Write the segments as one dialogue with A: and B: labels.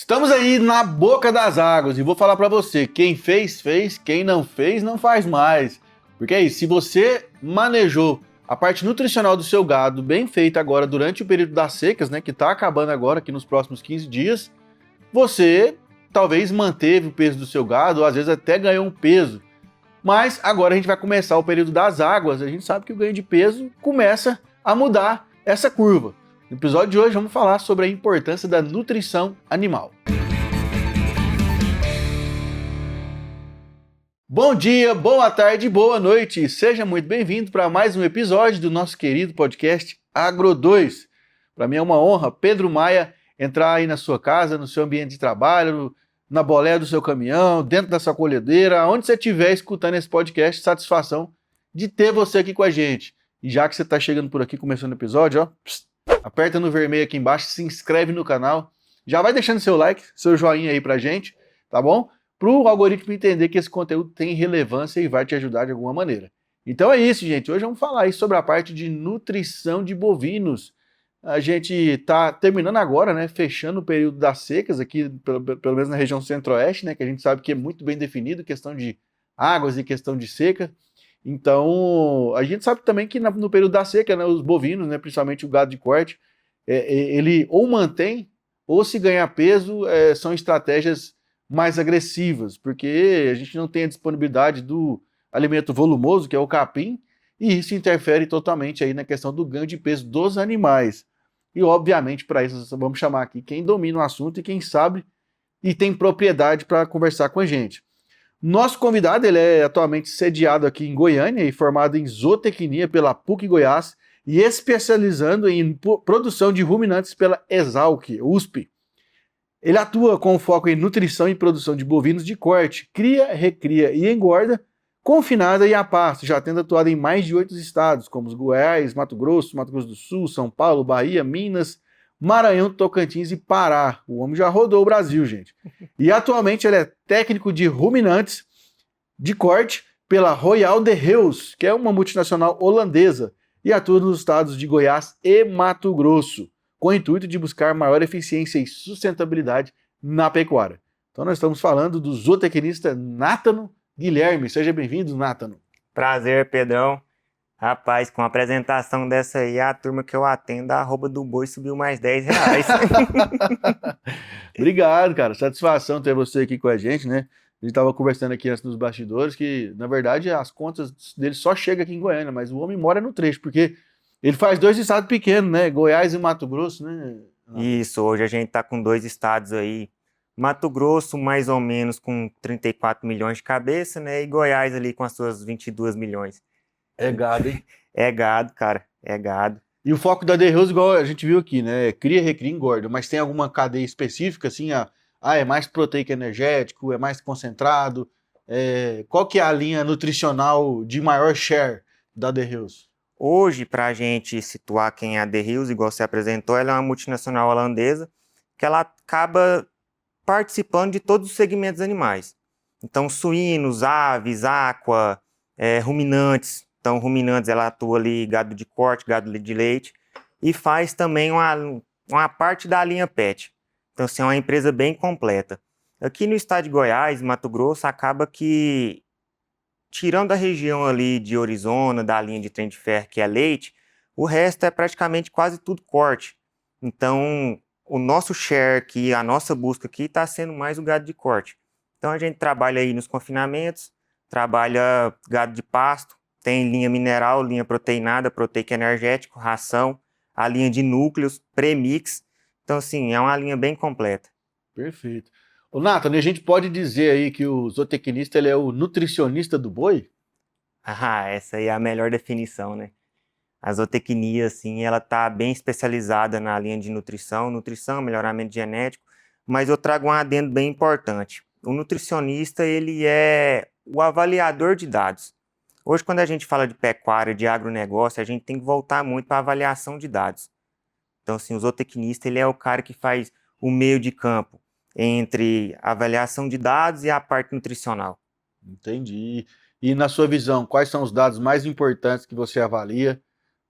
A: Estamos aí na boca das águas e vou falar para você, quem fez, fez, quem não fez, não faz mais. Porque é isso, se você manejou a parte nutricional do seu gado bem feita agora durante o período das secas, né, que está acabando agora aqui nos próximos 15 dias, você talvez manteve o peso do seu gado, ou às vezes até ganhou um peso. Mas agora a gente vai começar o período das águas, a gente sabe que o ganho de peso começa a mudar essa curva. No episódio de hoje vamos falar sobre a importância da nutrição animal. Bom dia, boa tarde, boa noite. Seja muito bem-vindo para mais um episódio do nosso querido podcast Agro 2. Para mim é uma honra, Pedro Maia, entrar aí na sua casa, no seu ambiente de trabalho, na boleia do seu caminhão, dentro da sua colhedeira, onde você estiver escutando esse podcast, satisfação de ter você aqui com a gente. E já que você está chegando por aqui, começando o episódio, aperta no vermelho aqui embaixo, se inscreve no canal, já vai deixando seu like, seu joinha aí pra gente, tá bom? Para o algoritmo entender que esse conteúdo tem relevância e vai te ajudar de alguma maneira. Então é isso, gente. Hoje vamos falar aí sobre a parte de nutrição de bovinos. A gente está terminando agora, né? Fechando o período das secas aqui, pelo menos na região centro-oeste, né? Que a gente sabe que é muito bem definido, questão de águas e questão de seca. Então, a gente sabe também que no período da seca, né, os bovinos, né, principalmente o gado de corte, ele ou mantém, ou se ganhar peso, são estratégias mais agressivas, porque a gente não tem a disponibilidade do alimento volumoso, que é o capim, e isso interfere totalmente aí na questão do ganho de peso dos animais. E, obviamente, para isso, vamos chamar aqui quem domina o assunto e quem sabe e tem propriedade para conversar com a gente. Nosso convidado, ele é atualmente sediado aqui em Goiânia e formado em zootecnia pela PUC Goiás e especializando em produção de ruminantes pela Exalc, USP. Ele atua com foco em nutrição e produção de bovinos de corte, cria, recria e engorda, confinada e a pasto, já tendo atuado em mais de 8 estados, como os Goiás, Mato Grosso do Sul, São Paulo, Bahia, Minas, Maranhão, Tocantins e Pará. O homem já rodou o Brasil, gente. E atualmente ele é técnico de ruminantes de corte pela Royal de Reus, que é uma multinacional holandesa, e atua nos estados de Goiás e Mato Grosso, com o intuito de buscar maior eficiência e sustentabilidade na pecuária. Então nós estamos falando do zootecnista Nátano Guilherme. Seja bem-vindo, Nátano.
B: Prazer, Pedrão. Rapaz, com a apresentação dessa aí, a turma que eu atendo, a arroba do boi subiu mais R$10.
A: Obrigado, cara. Satisfação ter você aqui com a gente, né? A gente estava conversando aqui antes nos bastidores que, na verdade, as contas dele só chegam aqui em Goiânia, mas o homem mora no trecho, porque ele faz 2 estados pequenos, né? Goiás e Mato Grosso, né?
B: Isso, hoje a gente tá com 2 estados aí. Mato Grosso, mais ou menos, com 34 milhões de cabeça, né? E Goiás ali com as suas 22 milhões.
A: É gado, hein?
B: É gado, cara. É gado.
A: E o foco da The Hills, igual a gente viu aqui, né? Cria, recria, engorda. Mas tem alguma cadeia específica, assim? É mais proteico energético, é mais concentrado? Qual que é a linha nutricional de maior share da The Hills?
B: Hoje, para a gente situar quem é a The Hills, igual você apresentou, ela é uma multinacional holandesa que ela acaba participando de todos os segmentos animais. Então, suínos, aves, aqua, ruminantes. Então, ruminantes, ela atua ali, gado de corte, gado de leite, e faz também uma parte da linha PET. Então, assim, é uma empresa bem completa. Aqui no estado de Goiás, Mato Grosso, acaba que, tirando a região ali de Orizona, da linha de trem de ferro, que é leite, o resto é praticamente quase tudo corte. Então, o nosso share aqui, a nossa busca aqui, está sendo mais o gado de corte. Então, a gente trabalha aí nos confinamentos, trabalha gado de pasto, tem linha mineral, linha proteinada, proteico energético, ração, a linha de núcleos, premix. Então, assim, é uma linha bem completa.
A: Perfeito. Ô, Nathan, a gente pode dizer aí que o zootecnista ele é o nutricionista do boi?
B: Ah, essa aí é a melhor definição, né? A zootecnia, assim, ela tá bem especializada na linha de nutrição, melhoramento genético, mas eu trago um adendo bem importante. O nutricionista, ele é o avaliador de dados. Hoje, quando a gente fala de pecuária, de agronegócio, a gente tem que voltar muito para a avaliação de dados. Então, assim, o zootecnista, ele é o cara que faz o meio de campo entre a avaliação de dados e a parte nutricional.
A: Entendi. E na sua visão, quais são os dados mais importantes que você avalia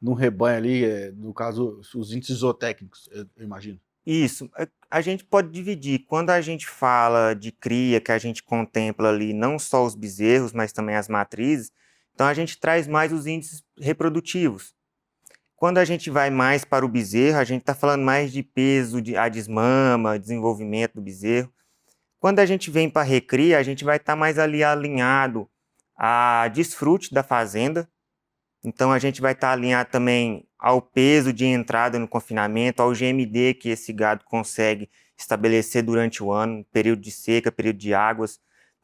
A: num rebanho ali, no caso, os índices zootécnicos, eu imagino?
B: Isso. A gente pode dividir. Quando a gente fala de cria, que a gente contempla ali não só os bezerros, mas também as matrizes, então a gente traz mais os índices reprodutivos. Quando a gente vai mais para o bezerro, a gente está falando mais de peso, a desmama, desenvolvimento do bezerro. Quando a gente vem para a recria, a gente vai estar mais ali alinhado a desfrute da fazenda. Então, a gente vai estar alinhado também ao peso de entrada no confinamento, ao GMD que esse gado consegue estabelecer durante o ano, período de seca, período de águas.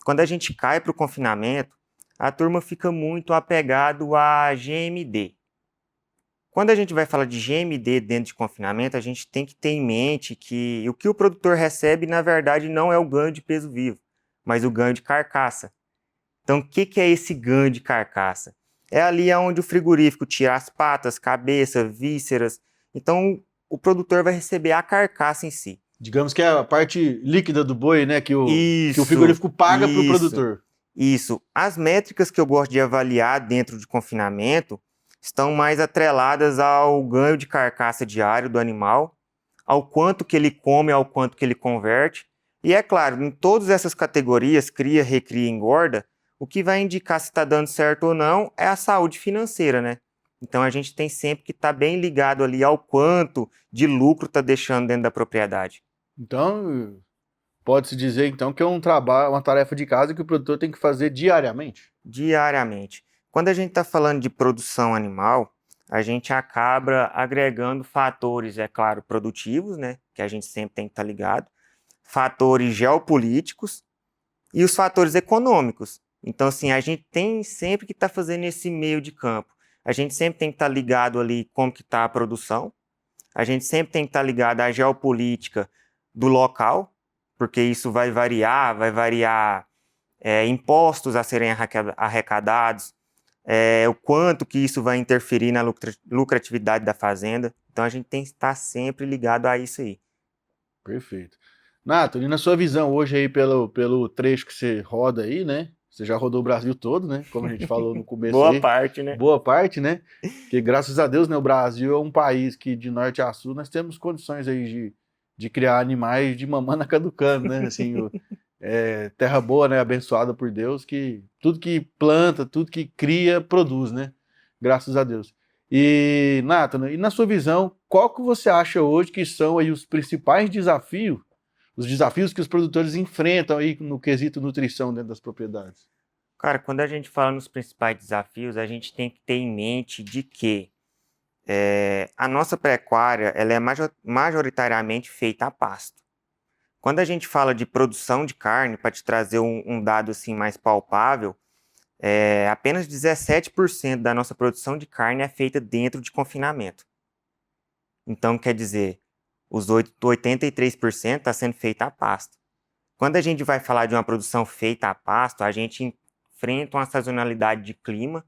B: Quando a gente cai para o confinamento, a turma fica muito apegado a GMD. Quando a gente vai falar de GMD dentro de confinamento, a gente tem que ter em mente que o que o produtor recebe, na verdade, não é o ganho de peso vivo, mas o ganho de carcaça. Então, o que é esse ganho de carcaça? É ali onde o frigorífico tira as patas, cabeça, vísceras. Então, o produtor vai receber a carcaça em si.
A: Digamos que é a parte líquida do boi, né? Que o
B: Isso,
A: frigorífico paga para o produtor.
B: Isso. As métricas que eu gosto de avaliar dentro de confinamento estão mais atreladas ao ganho de carcaça diário do animal, ao quanto que ele come, ao quanto que ele converte. E é claro, em todas essas categorias, cria, recria e engorda, o que vai indicar se está dando certo ou não é a saúde financeira, né? Então a gente tem sempre que estar bem ligado ali ao quanto de lucro está deixando dentro da propriedade.
A: Então, pode-se dizer então que é um trabalho, uma tarefa de casa que o produtor tem que fazer diariamente.
B: Diariamente. Quando a gente está falando de produção animal, a gente acaba agregando fatores, é claro, produtivos, né? Que a gente sempre tem que estar ligado, fatores geopolíticos e os fatores econômicos. Então, assim, a gente tem sempre que estar fazendo esse meio de campo. A gente sempre tem que estar ligado ali como que está a produção. A gente sempre tem que estar ligado à geopolítica do local, porque isso vai variar impostos a serem arrecadados, o quanto que isso vai interferir na lucratividade da fazenda. Então, a gente tem que estar sempre ligado a isso aí.
A: Perfeito. Nato, e na sua visão hoje aí pelo trecho que você roda aí, né? Você já rodou o Brasil todo, né? Como a gente falou no começo
B: Boa
A: aí.
B: parte, né?
A: Boa parte, né? Porque graças a Deus, né, o Brasil é um país que de norte a sul nós temos condições aí de criar animais de mamana caducando, né? Assim, terra boa, né? Abençoada por Deus, que tudo que planta, tudo que cria, produz, né? Graças a Deus. E, Nathan, e na sua visão, qual que você acha hoje que são aí os principais desafios, os desafios que os produtores enfrentam aí no quesito nutrição dentro das propriedades?
B: Cara, quando a gente fala nos principais desafios, a gente tem que ter em mente de que a nossa pecuária ela é majoritariamente feita a pasto. Quando a gente fala de produção de carne, para te trazer um dado assim mais palpável, apenas 17% da nossa produção de carne é feita dentro de confinamento. Então, quer dizer, os 83% está sendo feita a pasto. Quando a gente vai falar de uma produção feita a pasto, a gente enfrenta uma sazonalidade de clima.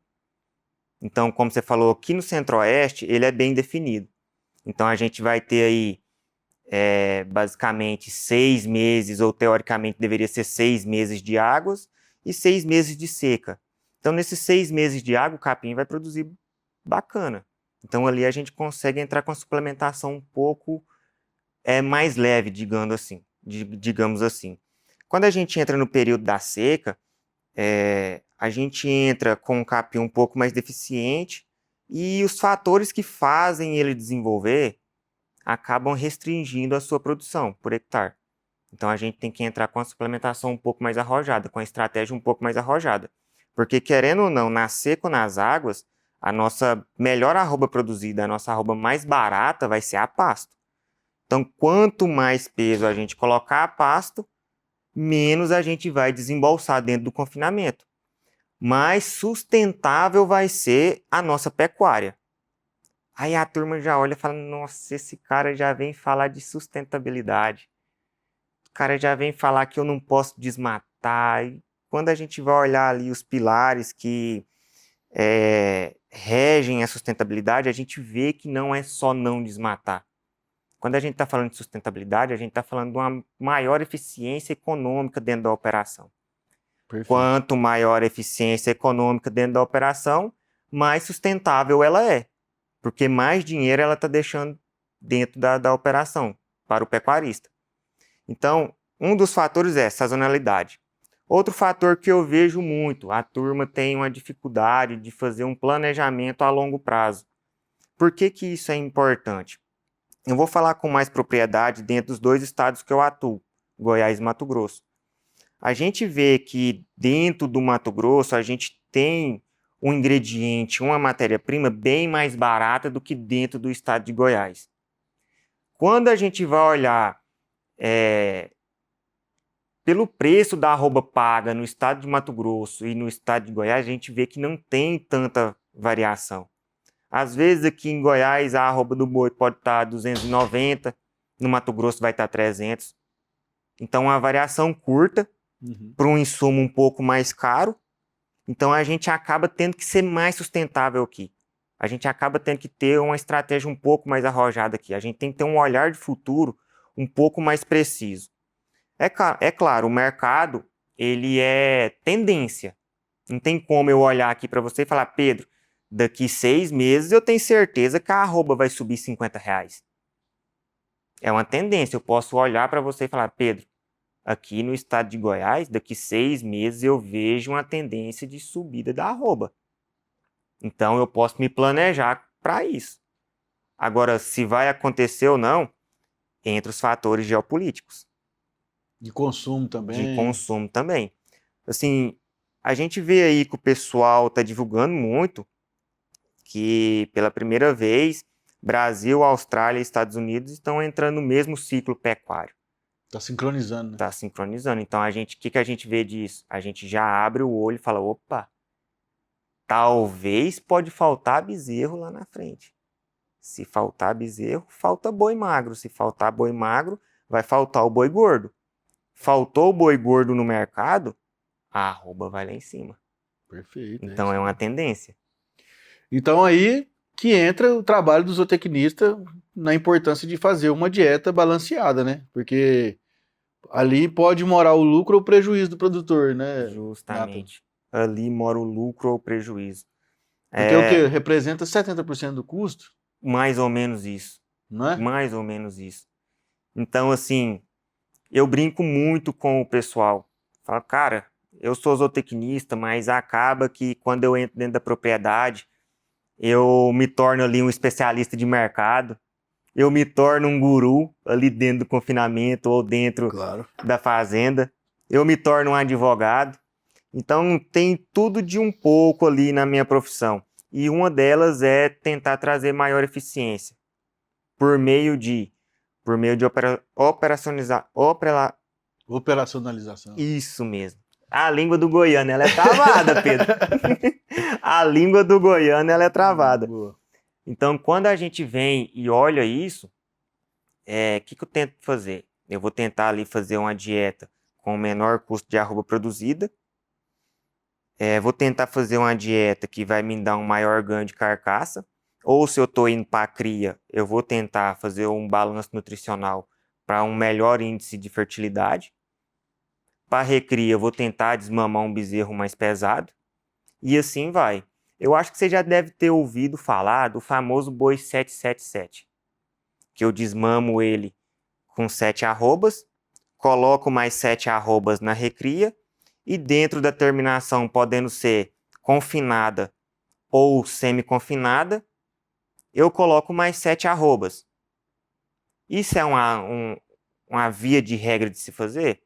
B: Então, como você falou, aqui no Centro-Oeste, ele é bem definido. Então, a gente vai ter aí, basicamente, 6 meses, ou teoricamente deveria ser 6 meses de águas e 6 meses de seca. Então, nesses 6 meses de água, o capim vai produzir bacana. Então, ali a gente consegue entrar com a suplementação um pouco mais leve, digamos assim. Quando a gente entra no período da seca, a gente entra com um capim um pouco mais deficiente e os fatores que fazem ele desenvolver acabam restringindo a sua produção por hectare. Então, a gente tem que entrar com a suplementação um pouco mais arrojada, com a estratégia um pouco mais arrojada. Porque, querendo ou não, na seca ou nas águas, a nossa melhor arroba produzida, a nossa arroba mais barata vai ser a pasto. Então, quanto mais peso a gente colocar a pasto, menos a gente vai desembolsar dentro do confinamento. Mais sustentável vai ser a nossa pecuária. Aí a turma já olha e fala, nossa, esse cara já vem falar de sustentabilidade. O cara já vem falar que eu não posso desmatar. E quando a gente vai olhar ali os pilares que regem a sustentabilidade, a gente vê que não é só não desmatar. Quando a gente está falando de sustentabilidade, a gente está falando de uma maior eficiência econômica dentro da operação.
A: Perfeito.
B: Quanto maior a eficiência econômica dentro da operação, mais sustentável ela é. Porque mais dinheiro ela está deixando dentro da operação. para o pecuarista. Então, um dos fatores é sazonalidade. Outro fator que eu vejo muito, a turma tem uma dificuldade de fazer um planejamento a longo prazo. Por que que isso é importante? Eu vou falar com mais propriedade dentro dos 2 estados que eu atuo, Goiás e Mato Grosso. A gente vê que dentro do Mato Grosso a gente tem um ingrediente, uma matéria-prima bem mais barata do que dentro do estado de Goiás. Quando a gente vai olhar pelo preço da arroba paga no estado de Mato Grosso e no estado de Goiás, a gente vê que não tem tanta variação. Às vezes aqui em Goiás a arroba do boi pode estar 290, no Mato Grosso vai estar 300. Então uma variação curta para um insumo um pouco mais caro. Então a gente acaba tendo que ser mais sustentável aqui. A gente acaba tendo que ter uma estratégia um pouco mais arrojada aqui. A gente tem que ter um olhar de futuro um pouco mais preciso. É claro, o mercado, ele é tendência. Não tem como eu olhar aqui para você e falar, Pedro, daqui 6 meses eu tenho certeza que a arroba vai subir R$50. É uma tendência. Eu posso olhar para você e falar, Pedro, aqui no estado de Goiás, daqui 6 meses eu vejo uma tendência de subida da arroba. Então eu posso me planejar para isso. Agora, se vai acontecer ou não, entre os fatores geopolíticos.
A: De consumo também.
B: De consumo também. Assim, a gente vê aí que o pessoal está divulgando muito que, pela primeira vez, Brasil, Austrália e Estados Unidos estão entrando no mesmo ciclo pecuário.
A: Está sincronizando, né?
B: Está sincronizando. Então, o que a gente vê disso? A gente já abre o olho e fala, opa, talvez pode faltar bezerro lá na frente. Se faltar bezerro, falta boi magro. Se faltar boi magro, vai faltar o boi gordo. Faltou o boi gordo no mercado, a arroba vai lá em cima.
A: Perfeito.
B: Então é uma tendência.
A: Então aí que entra o trabalho do zootecnista na importância de fazer uma dieta balanceada, né? Porque ali pode morar o lucro ou o prejuízo do produtor, né?
B: Justamente. Ali mora o lucro ou o prejuízo.
A: Porque o que representa 70% do custo?
B: Mais ou menos isso.
A: Não é?
B: Mais ou menos isso. Então, assim, eu brinco muito com o pessoal. Falo, cara, eu sou zootecnista, mas acaba que quando eu entro dentro da propriedade, eu me torno ali um especialista de mercado, eu me torno um guru ali dentro do confinamento ou dentro da fazenda, eu me torno um advogado. Então, tem tudo de um pouco ali na minha profissão. E uma delas é tentar trazer maior eficiência por meio de
A: Operacionalização.
B: Isso mesmo. A língua do goiano, ela é travada, Pedro. A língua do goiano, ela é travada.
A: Boa.
B: Então, quando a gente vem e olha isso, o que eu tento fazer? Eu vou tentar ali fazer uma dieta com o menor custo de arroba produzida. Vou tentar fazer uma dieta que vai me dar um maior ganho de carcaça. Ou se eu estou indo para a cria, eu vou tentar fazer um balanço nutricional para um melhor índice de fertilidade. Para a recria, eu vou tentar desmamar um bezerro mais pesado. E assim vai. Eu acho que você já deve ter ouvido falar do famoso boi 777. Que eu desmamo ele com 7 arrobas, coloco mais 7 arrobas na recria e dentro da terminação, podendo ser confinada ou semi-confinada, eu coloco mais 7 arrobas. Isso é uma via de regra de se fazer?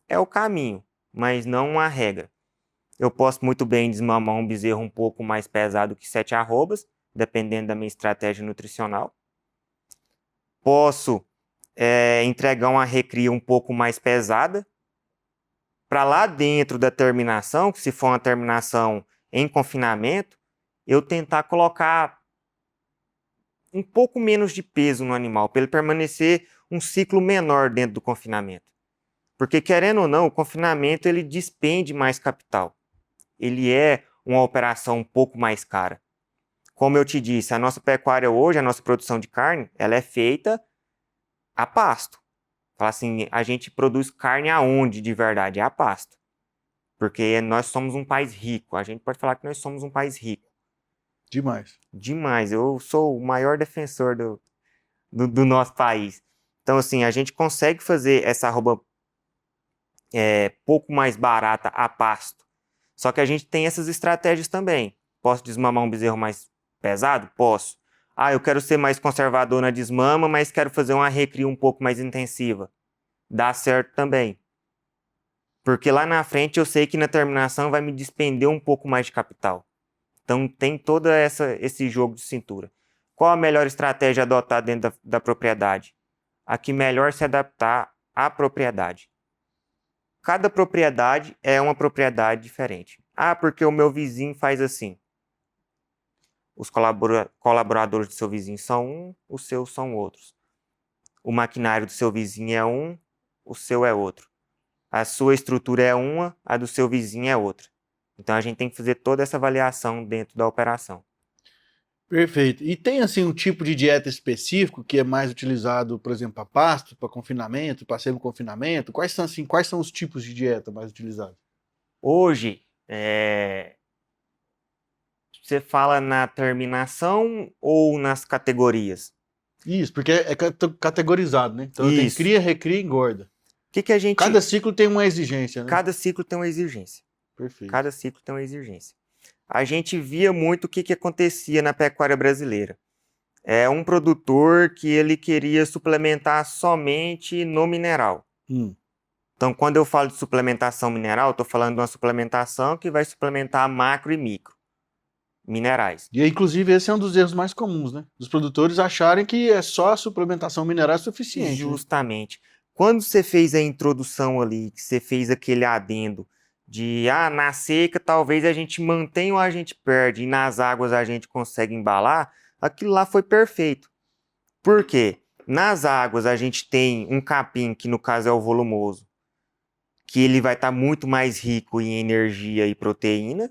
B: É o caminho, mas não uma regra. Eu posso muito bem desmamar um bezerro um pouco mais pesado que 7 arrobas, dependendo da minha estratégia nutricional. Posso entregar uma recria um pouco mais pesada, para lá dentro da terminação, que se for uma terminação em confinamento, eu tentar colocar um pouco menos de peso no animal, para ele permanecer um ciclo menor dentro do confinamento. Porque, querendo ou não, o confinamento ele despende mais capital. Ele é uma operação um pouco mais cara. Como eu te disse, a nossa pecuária hoje, a nossa produção de carne, ela é feita a pasto. Fala assim, a gente produz carne aonde de verdade? É a pasto. Porque nós somos um país rico. A gente pode falar que nós somos um país rico.
A: Demais.
B: Demais. Eu sou o maior defensor do nosso país. Então, assim, a gente consegue fazer essa arroba pouco mais barata a pasto. Só que a gente tem essas estratégias também. Posso desmamar um bezerro mais pesado? Posso. Ah, eu quero ser mais conservador na desmama, mas quero fazer uma recria um pouco mais intensiva. Dá certo também. Porque lá na frente eu sei que na terminação vai me despender um pouco mais de capital. Então tem todo esse jogo de cintura. Qual a melhor estratégia a adotar dentro da propriedade? A que melhor se adaptar à propriedade. Cada propriedade é uma propriedade diferente. Ah, porque o meu vizinho faz assim. Os colaboradores do seu vizinho são um, os seus são outros. O maquinário do seu vizinho é um, o seu é outro. A sua estrutura é uma, a do seu vizinho é outra. Então a gente tem que fazer toda essa avaliação dentro da operação.
A: Perfeito. E tem assim um tipo de dieta específico que é mais utilizado, por exemplo, para pasto, para confinamento, para semi-confinamento? Quais são os tipos de dieta mais utilizados?
B: Hoje, você fala na terminação ou nas categorias?
A: Isso, porque é categorizado, né? Então tem
B: Isso.
A: cria, recria e engorda.
B: O que a gente...
A: Cada ciclo tem uma exigência, né?
B: Cada ciclo tem uma exigência.
A: Perfeito.
B: Cada ciclo tem uma exigência. A gente via muito o que acontecia na pecuária brasileira. É um produtor que ele queria suplementar somente no mineral. Então, quando eu falo de suplementação mineral, estou falando de uma suplementação que vai suplementar macro e micro minerais.
A: E, inclusive, esse é um dos erros mais comuns, né? Dos produtores acharem que é só a suplementação mineral suficiente.
B: Justamente. Né? Quando você fez a introdução ali, que você fez aquele adendo de, na seca talvez a gente mantenha ou a gente perde, e nas águas a gente consegue embalar, aquilo lá foi perfeito. Por quê? Nas águas a gente tem um capim, que no caso é o volumoso, que ele vai estar muito mais rico em energia e proteína.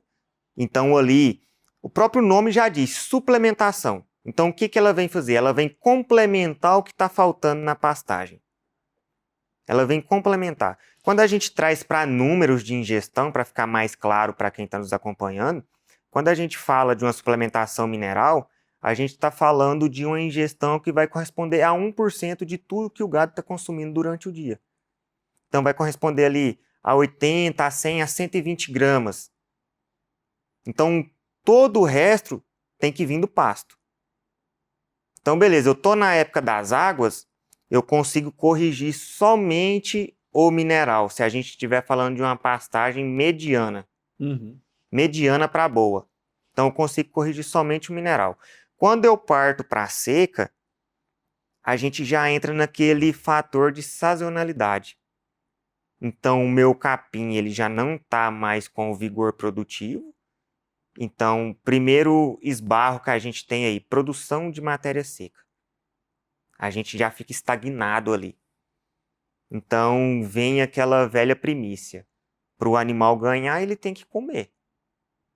B: Então ali, o próprio nome já diz, suplementação. Então o que ela vem fazer? Ela vem complementar o que está faltando na pastagem. Ela vem complementar. Quando a gente traz para números de ingestão, para ficar mais claro para quem está nos acompanhando, quando a gente fala de uma suplementação mineral, a gente está falando de uma ingestão que vai corresponder a 1% de tudo que o gado está consumindo durante o dia. Então vai corresponder ali a 80, a 100, a 120 gramas. Então todo o resto tem que vir do pasto. Então beleza, eu estou na época das águas, eu consigo corrigir somente o mineral, se a gente estiver falando de uma pastagem mediana. Mediana para boa. Então eu consigo corrigir somente o mineral. Quando eu parto para a seca, a gente já entra naquele fator de sazonalidade. Então o meu capim ele já não está mais com o vigor produtivo. Então, primeiro esbarro que a gente tem aí, produção de matéria seca. A gente já fica estagnado ali. Então, vem aquela velha primícia. Para o animal ganhar, ele tem que comer.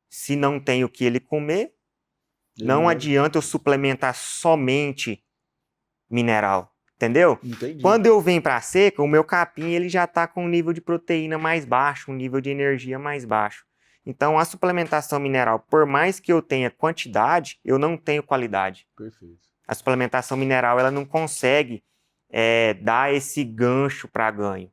B: Se não tem o que ele comer, não adianta eu suplementar somente mineral. Entendeu?
A: Entendi.
B: Quando eu venho para a seca, o meu capim ele já está com um nível de proteína mais baixo, um nível de energia mais baixo. Então, a suplementação mineral, por mais que eu tenha quantidade, eu não tenho qualidade.
A: Perfeito.
B: A suplementação mineral ela não consegue dar esse gancho para ganho.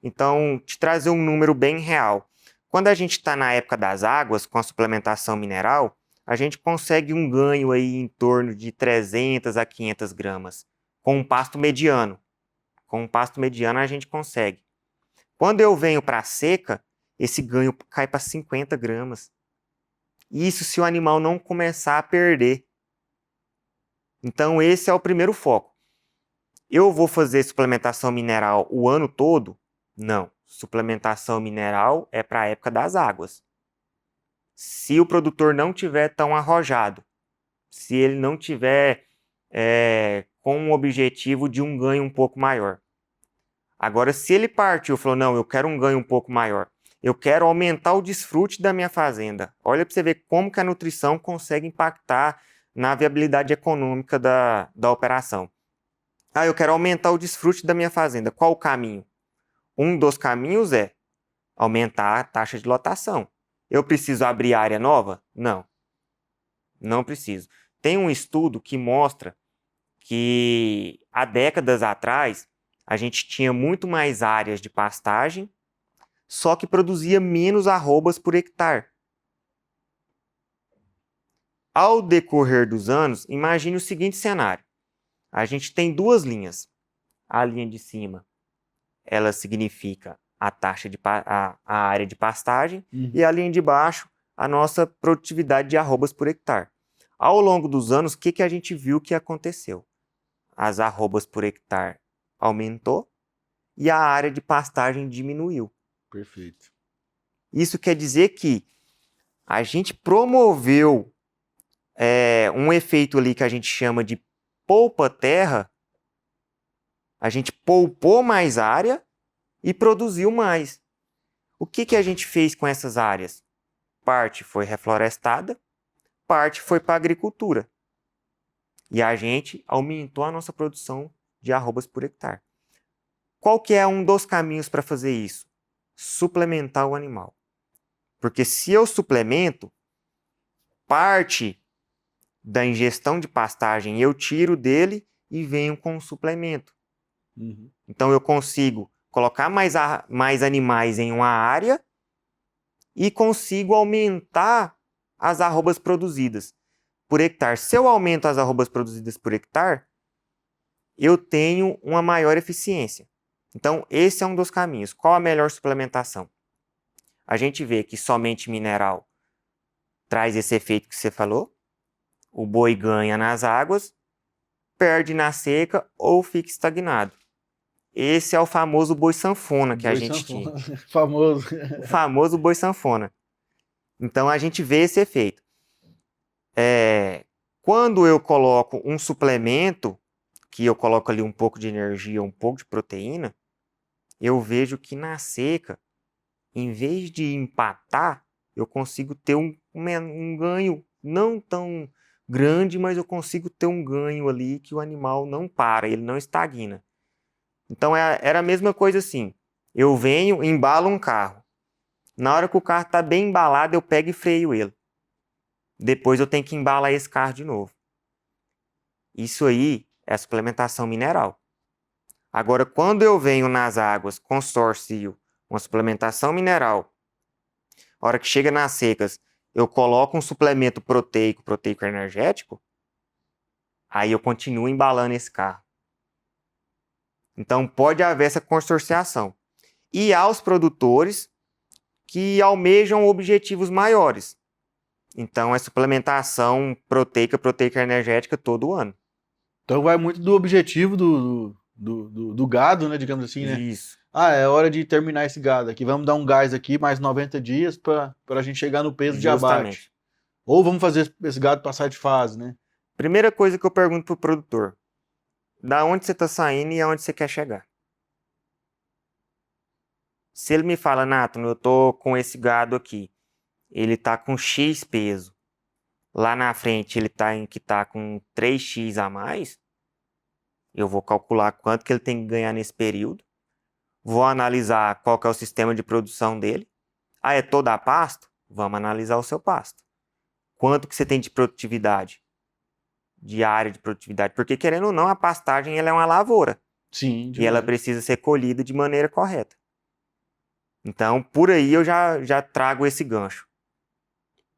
B: Então, te trazer um número bem real. Quando a gente está na época das águas, com a suplementação mineral, a gente consegue um ganho aí em torno de 300 a 500 gramas, com um pasto mediano. Com um pasto mediano a gente consegue. Quando eu venho para a seca, esse ganho cai para 50 gramas. Isso se o animal não começar a perder. Então, esse é o primeiro foco. Eu vou fazer suplementação mineral o ano todo? Não. Suplementação mineral é para a época das águas. Se o produtor não tiver tão arrojado, se ele não tiver com o objetivo de um ganho um pouco maior. Agora, se ele partiu e falou, não, eu quero um ganho um pouco maior, eu quero aumentar o desfrute da minha fazenda. Olha para você ver como que a nutrição consegue impactar na viabilidade econômica da operação. Eu quero aumentar o desfrute da minha fazenda. Qual o caminho? Um dos caminhos é aumentar a taxa de lotação. Eu preciso abrir área nova? Não. Não preciso. Tem um estudo que mostra que há décadas atrás a gente tinha muito mais áreas de pastagem, só que produzia menos arrobas por hectare. Ao decorrer dos anos, imagine o seguinte cenário. A gente tem duas linhas. A linha de cima, ela significa a taxa de a área de pastagem, e a linha de baixo, a nossa produtividade de arrobas por hectare. Ao longo dos anos, o que a gente viu que aconteceu? As arrobas por hectare aumentou e a área de pastagem diminuiu.
A: Perfeito.
B: Isso quer dizer que a gente promoveu um efeito ali que a gente chama de poupa-terra. A gente poupou mais área e produziu mais. O que a gente fez com essas áreas? Parte foi reflorestada, parte foi para a agricultura. E a gente aumentou a nossa produção de arrobas por hectare. Qual que é um dos caminhos para fazer isso? Suplementar o animal. Porque se eu suplemento, parte da ingestão de pastagem eu tiro dele e venho com um suplemento. Então eu consigo colocar mais animais em uma área e consigo aumentar as arrobas produzidas por hectare. Se eu aumento as arrobas produzidas por hectare, eu tenho uma maior eficiência. Então esse é um dos caminhos. Qual a melhor suplementação? A gente vê que somente mineral traz esse efeito que você falou. O boi ganha nas águas, perde na seca ou fica estagnado. Esse é o famoso boi sanfona que a gente tinha.
A: Famoso.
B: O famoso boi sanfona. Então a gente vê esse efeito. Quando eu coloco um suplemento, que eu coloco ali um pouco de energia, um pouco de proteína, eu vejo que na seca, em vez de empatar, eu consigo ter um ganho não tão grande, mas eu consigo ter um ganho ali que o animal não para, ele não estagna. Então era a mesma coisa assim, eu venho, embalo um carro. Na hora que o carro está bem embalado, eu pego e freio ele. Depois eu tenho que embalar esse carro de novo. Isso aí é a suplementação mineral. Agora, quando eu venho nas águas, consorcio uma suplementação mineral, a hora que chega nas secas, eu coloco um suplemento proteico energético, aí eu continuo embalando esse carro. Então, pode haver essa consorciação. E há os produtores que almejam objetivos maiores. Então, é suplementação proteica energética todo ano.
A: Então vai muito do objetivo do gado, né, digamos assim, né?
B: Isso.
A: É hora de terminar esse gado aqui. Vamos dar um gás aqui, mais 90 dias para a gente chegar no peso de abate. Ou vamos fazer esse gado passar de fase, né?
B: Primeira coisa que eu pergunto pro produtor. Da onde você está saindo e aonde você quer chegar? Se ele me fala, Nathan, eu tô com esse gado aqui, ele tá com X peso, lá na frente ele tá com 3X a mais, eu vou calcular quanto que ele tem que ganhar nesse período, vou analisar qual que é o sistema de produção dele. É toda a pasto? Vamos analisar o seu pasto. Quanto que você tem de produtividade? De área de produtividade, porque querendo ou não, a pastagem ela é uma lavoura.
A: Sim.
B: E ela precisa ser colhida de maneira correta. Então, por aí eu já trago esse gancho.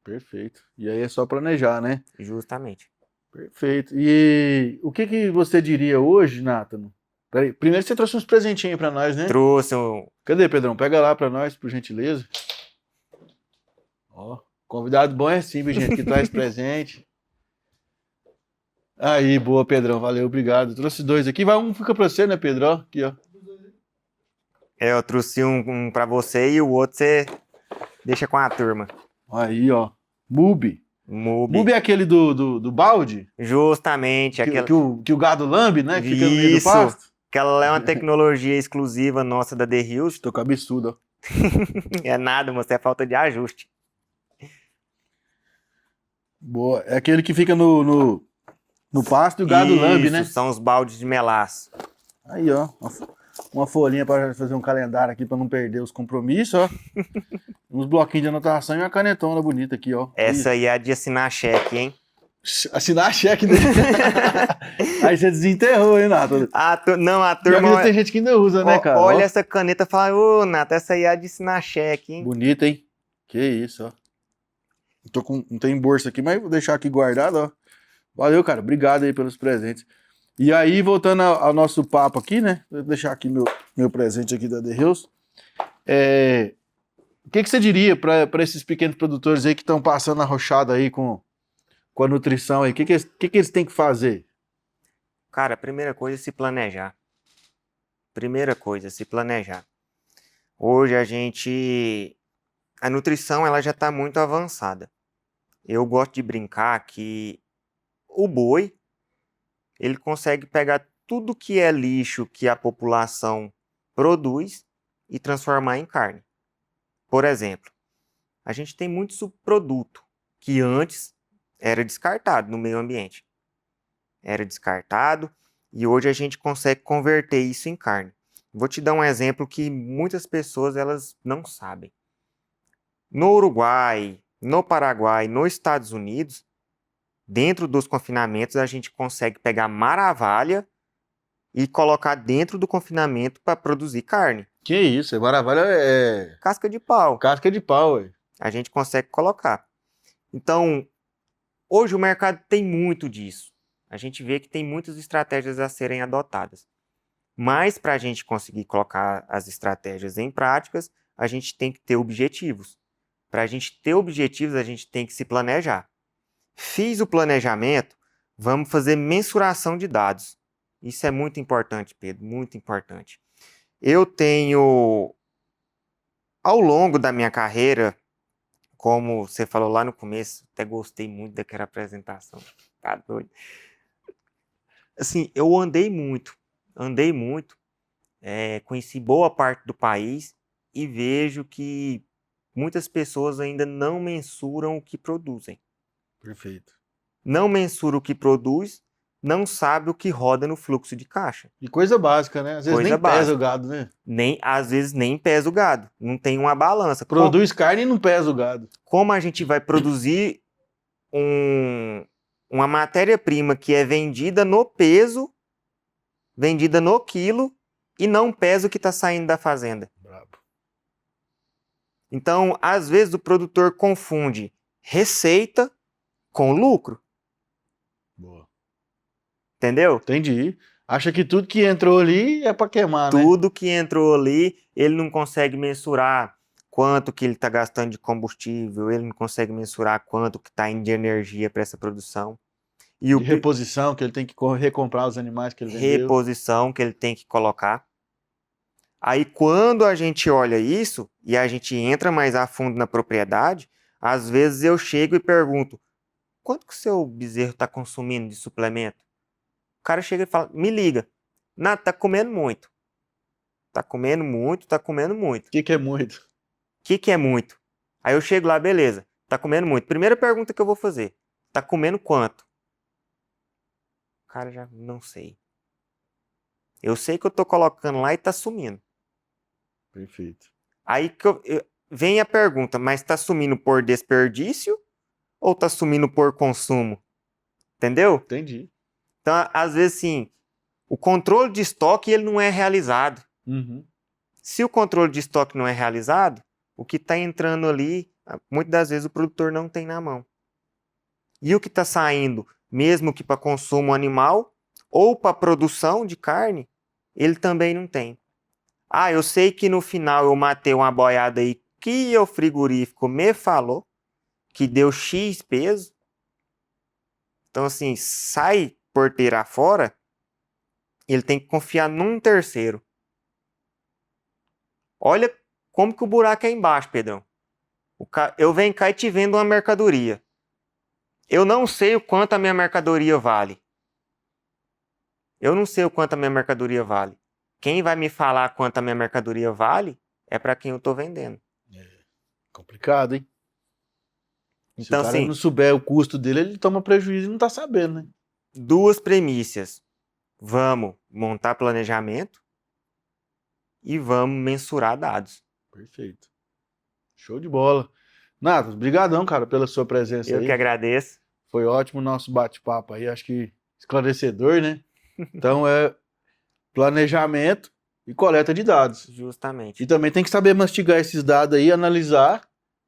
A: Perfeito. E aí é só planejar, né?
B: Justamente.
A: Perfeito. E o que você diria hoje, Nathan? Peraí, primeiro você trouxe uns presentinhos pra nós, né?
B: Trouxe um...
A: Cadê, Pedrão? Pega lá pra nós, por gentileza. Ó, convidado bom é simples, gente, que traz presente. Aí, boa, Pedrão. Valeu, obrigado. Trouxe dois aqui. Vai, um fica pra você, né, Pedro? Ó, aqui, ó.
B: Eu trouxe um pra você e o outro você deixa com a turma.
A: Aí, ó. Mubi. Mubi é aquele do balde?
B: Justamente.
A: Que o gado lambe, né? Que fica no meio do
B: Isso.
A: pasto.
B: Aquela é uma tecnologia exclusiva nossa da The Hills.
A: Tô com absurdo, ó.
B: É nada, moço. É falta de ajuste.
A: Boa. É aquele que fica no pasto e o gado lambe, né?
B: Isso, são os baldes de melaço.
A: Aí, ó. Uma folhinha para fazer um calendário aqui para não perder os compromissos, ó. Uns bloquinhos de anotação e uma canetona bonita aqui, ó.
B: Essa aí é a de assinar cheque, hein?
A: Assinar cheque dele. Aí você desenterrou, hein, Nato?
B: Não, a
A: Pior
B: turma...
A: que tem gente que ainda usa, né, cara?
B: Olha
A: Ó,
B: essa caneta e fala, ô, Nato, essa aí é de assinar cheque, hein?
A: bonita, hein? Que isso, ó. Não tem bolsa aqui, mas vou deixar aqui guardado, ó. Valeu, cara. Obrigado aí pelos presentes. E aí, voltando ao nosso papo aqui, né? Vou deixar aqui meu presente aqui da The Hills. O que você diria para esses pequenos produtores aí que estão passando a rochada aí com a nutrição aí? O que eles têm que fazer?
B: Cara, a primeira coisa é se planejar. Primeira coisa, se planejar. Hoje a nutrição ela já está muito avançada. Eu gosto de brincar que o boi, ele consegue pegar tudo que é lixo que a população produz e transformar em carne. Por exemplo, a gente tem muito subproduto que antes era descartado no meio ambiente. Era descartado e hoje a gente consegue converter isso em carne. Vou te dar um exemplo que muitas pessoas elas não sabem. No Uruguai, no Paraguai, nos Estados Unidos, dentro dos confinamentos a gente consegue pegar maravalha e colocar dentro do confinamento para produzir carne.
A: Que isso? Maravilha é
B: Casca de pau.
A: casca de pau, ué.
B: A gente consegue colocar. Então, hoje o mercado tem muito disso. A gente vê que tem muitas estratégias a serem adotadas. Mas para a gente conseguir colocar as estratégias em práticas, a gente tem que ter objetivos. Para a gente ter objetivos, a gente tem que se planejar. Fiz o planejamento, vamos fazer mensuração de dados. Isso é muito importante, Pedro, muito importante. Eu tenho, ao longo da minha carreira, como você falou lá no começo, até gostei muito daquela apresentação, tá doido? Assim, eu andei muito, conheci boa parte do país e vejo que muitas pessoas ainda não mensuram o que produzem.
A: Perfeito.
B: Não mensura o que produz, não sabe o que roda no fluxo de caixa.
A: E coisa básica, né? Às vezes
B: Coisa
A: nem pesa
B: básica.
A: o gado, né?
B: Às vezes nem pesa o gado, não tem uma balança.
A: Produz carne e não pesa o gado.
B: Como a gente vai produzir uma matéria-prima que é vendida no peso, vendida no quilo, e não pesa o que está saindo da fazenda.
A: Brabo.
B: Então, às vezes o produtor confunde receita com lucro.
A: Boa.
B: Entendeu?
A: Entendi. Acha que tudo que entrou ali é para queimar, né?
B: Tudo que entrou ali, ele não consegue mensurar quanto que ele está gastando de combustível, ele não consegue mensurar quanto que está indo de energia para essa produção. E
A: De reposição, que ele tem que recomprar os animais que ele vendeu.
B: Reposição que ele tem que colocar. Aí quando a gente olha isso e a gente entra mais a fundo na propriedade, às vezes eu chego e pergunto, quanto que o seu bezerro está consumindo de suplemento? O cara chega e fala, me liga, Nath, tá comendo muito. Tá comendo muito, tá comendo muito.
A: O que é muito?
B: O que é muito? Aí eu chego lá, beleza, tá comendo muito. Primeira pergunta que eu vou fazer, tá comendo quanto? O cara já não sei. Eu sei que eu tô colocando lá e tá sumindo.
A: Perfeito.
B: Aí que vem a pergunta, mas tá sumindo por desperdício ou tá sumindo por consumo? Entendeu?
A: Entendi.
B: Então, às vezes, sim, o controle de estoque ele não é realizado.
A: Uhum.
B: Se o controle de estoque não é realizado, o que está entrando ali, muitas das vezes o produtor não tem na mão. E o que está saindo, mesmo que para consumo animal ou para produção de carne, ele também não tem. Ah, eu sei que no final eu matei uma boiada aí que o frigorífico me falou que deu X peso. Então, assim, sai porteira afora, ele tem que confiar num terceiro. Olha como que o buraco é embaixo, Pedrão. Eu venho cá e te vendo uma mercadoria. Eu não sei o quanto a minha mercadoria vale. Eu não sei o quanto a minha mercadoria vale. Quem vai me falar quanto a minha mercadoria vale é para quem eu estou vendendo.
A: Complicado, hein?
B: Então,
A: se o cara
B: assim,
A: não souber o custo dele, ele toma prejuízo e não tá sabendo, né?
B: duas premissas. Vamos montar planejamento e vamos mensurar dados.
A: Perfeito. Show de bola. Nato, brigadão, cara, pela sua presença
B: Eu
A: aí.
B: que agradeço.
A: Foi ótimo o nosso bate-papo aí, acho que esclarecedor, né? Então é planejamento e coleta de dados.
B: Justamente.
A: E também tem que saber mastigar esses dados aí, analisar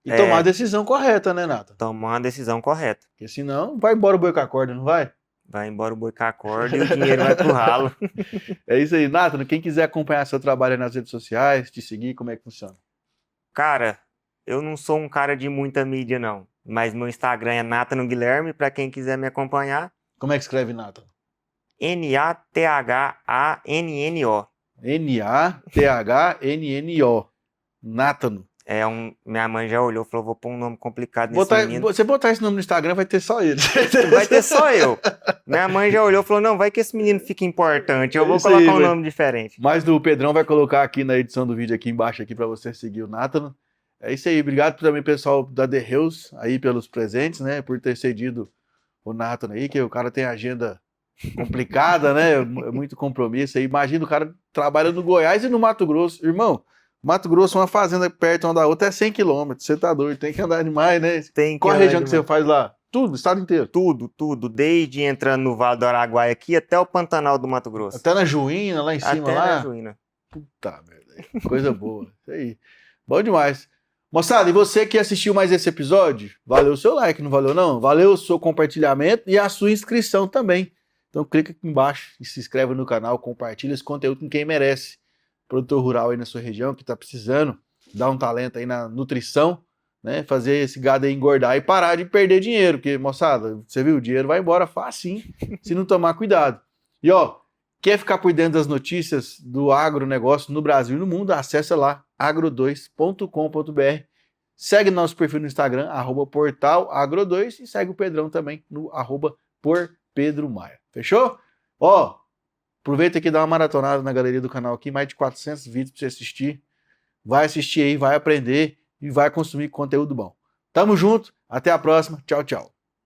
A: e tomar a decisão correta, né, Nathan?
B: Tomar a decisão correta.
A: Porque senão vai embora o boi com a corda, não vai?
B: Vai embora o boi com a corda e o dinheiro vai pro ralo.
A: É isso aí, Nathan. Quem quiser acompanhar seu trabalho aí nas redes sociais, te seguir, como é que funciona?
B: Cara, eu não sou um cara de muita mídia, não. Mas meu Instagram é Nathan Guilherme, pra quem quiser me acompanhar.
A: Como é que escreve Nathan?
B: Nathannno.
A: Nathannno. Nathan.
B: Minha mãe já olhou e falou, vou pôr um nome complicado nesse menino.
A: Você botar esse nome no Instagram, vai ter só ele.
B: Vai ter só eu. Minha mãe já olhou e falou, não, vai que esse menino fica importante, eu vou colocar um nome diferente.
A: Mas o Pedrão vai colocar aqui na edição do vídeo aqui embaixo aqui para você seguir o Nathan. É isso aí, obrigado também pessoal da The Hills aí pelos presentes, né, por ter cedido o Nathan aí, que o cara tem agenda complicada, né, muito compromisso aí. Imagina o cara trabalha no Goiás e no Mato Grosso. Irmão, Mato Grosso, uma fazenda perto uma da outra é 100 quilômetros. Você tá doido, tem que andar demais, né? Qual a região que você faz lá? Tudo, o estado inteiro?
B: Tudo. Desde entrando no Vale do Araguaia aqui até o Pantanal do Mato Grosso.
A: Até na Juína, lá em cima, lá?
B: Até na Juína.
A: Puta merda, coisa boa. Isso aí. Bom demais. Moçada, e você que assistiu mais esse episódio, valeu o seu like, não valeu não? Valeu o seu compartilhamento e a sua inscrição também. Então clica aqui embaixo e se inscreve no canal, compartilha esse conteúdo com quem merece. Produtor rural aí na sua região que tá precisando dar um talento aí na nutrição, né? Fazer esse gado aí engordar e parar de perder dinheiro, porque, moçada, você viu, o dinheiro vai embora facinho se não tomar cuidado. E ó, quer ficar por dentro das notícias do agronegócio no Brasil e no mundo? Acessa lá agro2.com.br. Segue nosso perfil no Instagram, @portalagro2 e segue o Pedrão também no @porpedromaia. Fechou? Ó, aproveita aqui e dá uma maratonada na galeria do canal aqui, mais de 400 vídeos para você assistir. Vai assistir aí, vai aprender e vai consumir conteúdo bom. Tamo junto, até a próxima. Tchau, tchau.